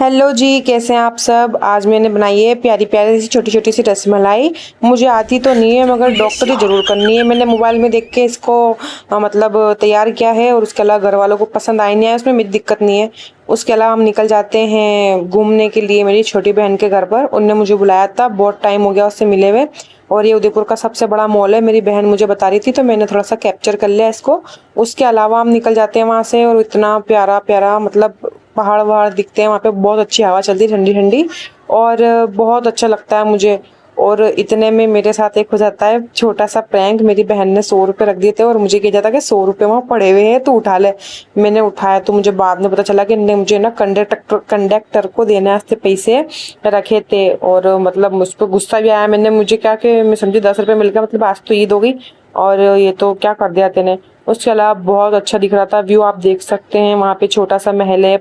Hello जी, कैसे हैं आप सब। आज मैंने बनाई है प्यारी प्यारी सी छोटी छोटी सी रसमलाई। मुझे आती तो नहीं है मगर डॉक्टरी ज़रूर करनी है। मैंने मोबाइल में देख के इसको मतलब तैयार किया है और उसके अलावा घर वालों को पसंद आई नहीं है, उसमें मेरी दिक्कत नहीं है। उसके अलावा हम निकल जाते हैं घूमने के लिए मेरी छोटी बहन के घर पर। उनने मुझे बुलाया था, बहुत टाइम हो गया उससे मिले हुए। और ये उदयपुर का सबसे बड़ा मॉल है, मेरी बहन मुझे बता रही थी तो मैंने थोड़ा सा कैप्चर कर लिया इसको। उसके अलावा हम निकल जाते हैं वहाँ से और इतना प्यारा प्यारा मतलब पहाड़ वहाड़ दिखते हैं वहाँ पे, बहुत अच्छी हवा चलती है ठंडी ठंडी और बहुत अच्छा लगता है मुझे। और इतने में मेरे साथ एक हो जाता है छोटा सा प्रैंक। मेरी बहन ने 100 रुपये रख दिए थे और मुझे कहा जाता कि 100 रुपये वहाँ पड़े हुए हैं तो उठा ले। मैंने उठाया तो मुझे बाद में पता चला कि इनने मुझे ना कंडक्टर को देने वास्ते पैसे रखे थे। और मतलब मुझ पर गुस्सा भी आया। मैंने मुझे क्या कि मैं समझी 10 रुपये मिल गया, मतलब आज तो ईद हो गई और ये तो क्या कर दिया तेने। उसके अलावा बहुत अच्छा दिख रहा था व्यू, आप देख सकते हैं वहाँ पे छोटा सा महल है।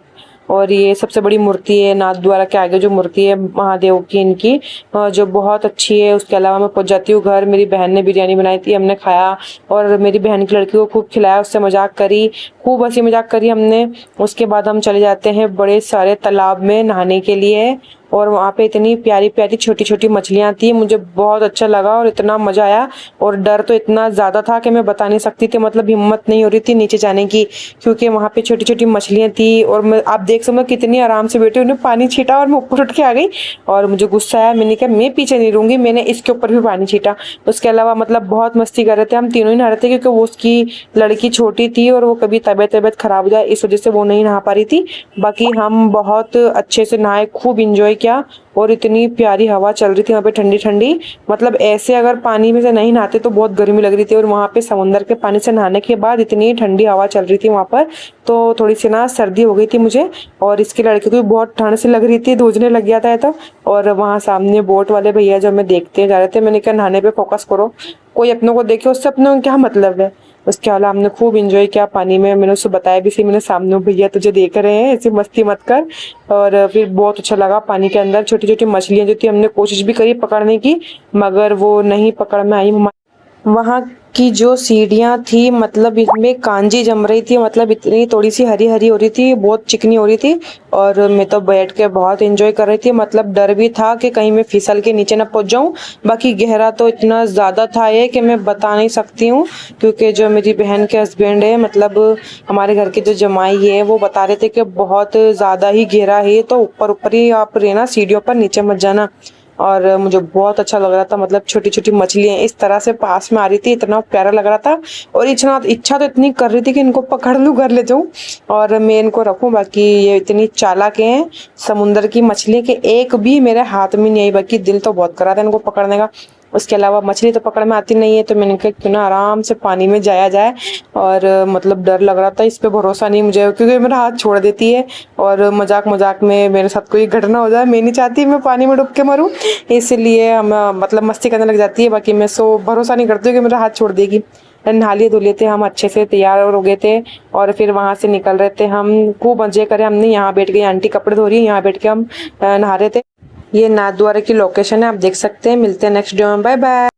और ये सबसे बड़ी मूर्ति है नाथ द्वारा के आगे जो मूर्ति है महादेव की इनकी, जो बहुत अच्छी है। उसके अलावा मैं पहुंच जाती हूँ घर। मेरी बहन ने बिरयानी बनाई थी, हमने खाया और मेरी बहन की लड़की को खूब खिलाया, उससे मजाक करी, खूब हंसी मजाक करी हमने। उसके बाद हम चले जाते हैं बड़े सारे तालाब में नहाने के लिए। और वहाँ पे इतनी प्यारी प्यारी छोटी छोटी मछलियाँ थी, मुझे बहुत अच्छा लगा और इतना मजा आया। और डर तो इतना ज़्यादा था कि मैं बता नहीं सकती थी, मतलब हिम्मत नहीं हो रही थी नीचे जाने की, क्योंकि वहाँ पे छोटी छोटी मछलियाँ थी। और मैं आप देख सकते कितनी आराम से बैठी, उन्हें पानी छीटा और मैं ऊपर उठ के आ गई। और मुझे गुस्सा आया, मैंने कहा मैं पीछे नहीं रहूंगी, मैंने इसके ऊपर भी पानी छीटा। उसके अलावा मतलब बहुत मस्ती कर रहे थे, हम तीनों ही नहा रहे थे क्योंकि वो उसकी लड़की छोटी थी और वो कभी तबीयत खराब हो जाए इस वजह से वो नहीं नहा पा रही थी। बाकी हम बहुत अच्छे से नहाए, खूब इंजॉय किया। और इतनी प्यारी हवा चल रही थी वहाँ पे ठंडी ठंडी, मतलब ऐसे अगर पानी में से नहीं नहाते तो बहुत गर्मी लग रही थी। और वहाँ पे समुंदर के पानी से नहाने के बाद इतनी ठंडी हवा चल रही थी वहाँ पर, तो थोड़ी सी ना सर्दी हो गई थी मुझे। और इसकी लड़की को भी बहुत ठंड से लग रही थी, दूजने लग गया था तो। और वहाँ सामने बोट वाले भैया जो हमें देखते जा रहे थे, मैंने कहा नहाने पे फोकस करो, कोई अपनों को देखे उससे अपनों को क्या मतलब है। उसके अलावा हमने खूब इंजॉय किया पानी में। मैंने उससे बताया भी सी, मैंने सामने भैया तुझे देख रहे हैं, ऐसी मस्ती मत कर। और फिर बहुत अच्छा लगा पानी के अंदर। छोटी छोटी मछलियाँ जो थी हमने कोशिश भी करी पकड़ने की मगर वो नहीं पकड़ में आई। वहाँ की जो सीढ़ियाँ थी मतलब इसमें कांजी जम रही थी, मतलब इतनी थोड़ी सी हरी हरी हो रही थी, बहुत चिकनी हो रही थी। और मैं तो बैठ के बहुत एंजॉय कर रही थी, मतलब डर भी था कि कहीं मैं फिसल के नीचे ना पहुंच जाऊं। बाकी गहरा तो इतना ज़्यादा था ये कि मैं बता नहीं सकती हूँ, क्योंकि जो मेरी बहन के हस्बैंड है मतलब हमारे घर के जो जमाई है वो बता रहे थे कि बहुत ज़्यादा ही गहरा है, तो ऊपर ऊपर ही आप रहना, सीढ़ियों पर नीचे मत जाना। और मुझे बहुत अच्छा लग रहा था, मतलब छोटी छोटी मछलियाँ इस तरह से पास में आ रही थी, इतना प्यारा लग रहा था। और इच्छा इच्छा तो इतनी कर रही थी कि इनको पकड़ लूँ, घर ले जाऊँ और मैं इनको रखूँ। बाकी ये इतनी चालाक हैं समुंदर की मछलियाँ कि एक भी मेरे हाथ में नहीं आई, बाकी दिल तो बहुत कर रहा था इनको पकड़ने का। उसके अलावा मछली तो पकड़ में आती नहीं है, तो मैंने कहा क्यों ना आराम से पानी में जाया जाए। और मतलब डर लग रहा था, इस पे भरोसा नहीं मुझे क्योंकि मेरा हाथ छोड़ देती है। और मजाक मजाक में मेरे साथ कोई घटना हो जाए, मैं नहीं चाहती मैं पानी में डूब के मरूं, इसलिए हम मतलब मस्ती करने लग जाती है। बाकी मैं सो भरोसा नहीं करती हूँ कि मेरा हाथ छोड़ देगी। नहा लिए धो थे हम, अच्छे से तैयार हो गए थे और फिर वहां से निकल रहे थे हम। खूब मजे करे हमने, यहाँ बैठ गई आंटी कपड़े धो रही है, यहाँ बैठ के हम नहा रहे थे। ये नाथद्वारा की लोकेशन है, आप देख सकते हैं। मिलते हैं नेक्स्ट वीडियो में, बाय बाय।